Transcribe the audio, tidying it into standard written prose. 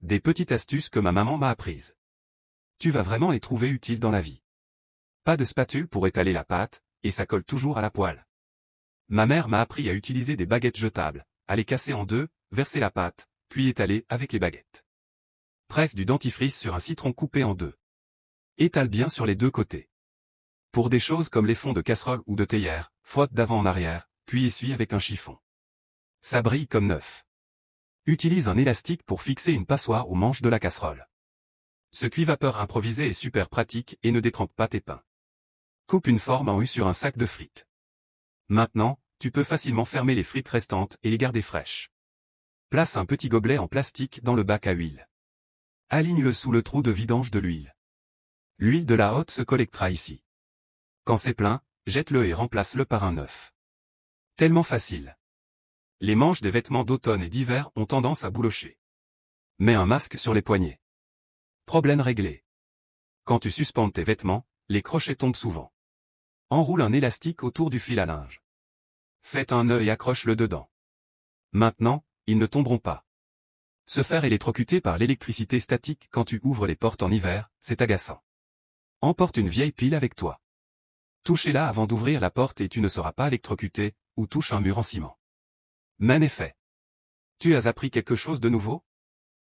Des petites astuces que ma maman m'a apprises. Tu vas vraiment les trouver utiles dans la vie. Pas de spatule pour étaler la pâte, et ça colle toujours à la poêle. Ma mère m'a appris à utiliser des baguettes jetables, à les casser en deux, verser la pâte, puis étaler avec les baguettes. Presse du dentifrice sur un citron coupé en deux. Étale bien sur les deux côtés. Pour des choses comme les fonds de casserole ou de théière, frotte d'avant en arrière, puis essuie avec un chiffon. Ça brille comme neuf. Utilise un élastique pour fixer une passoire au manche de la casserole. Ce cuit-vapeur improvisé est super pratique et ne détrempe pas tes pains. Coupe une forme en U sur un sac de frites. Maintenant, tu peux facilement fermer les frites restantes et les garder fraîches. Place un petit gobelet en plastique dans le bac à huile. Aligne-le sous le trou de vidange de l'huile. L'huile de la hotte se collectera ici. Quand c'est plein, jette-le et remplace-le par un neuf. Tellement facile. Les manches des vêtements d'automne et d'hiver ont tendance à boulocher. Mets un masque sur les poignets. Problème réglé. Quand tu suspendes tes vêtements, les crochets tombent souvent. Enroule un élastique autour du fil à linge. Fais un nœud et accroche-le dedans. Maintenant, ils ne tomberont pas. Se faire électrocuter par l'électricité statique quand tu ouvres les portes en hiver, c'est agaçant. Emporte une vieille pile avec toi. Touchez-la avant d'ouvrir la porte et tu ne seras pas électrocuté, ou touche un mur en ciment. Même effet. Tu as appris quelque chose de nouveau?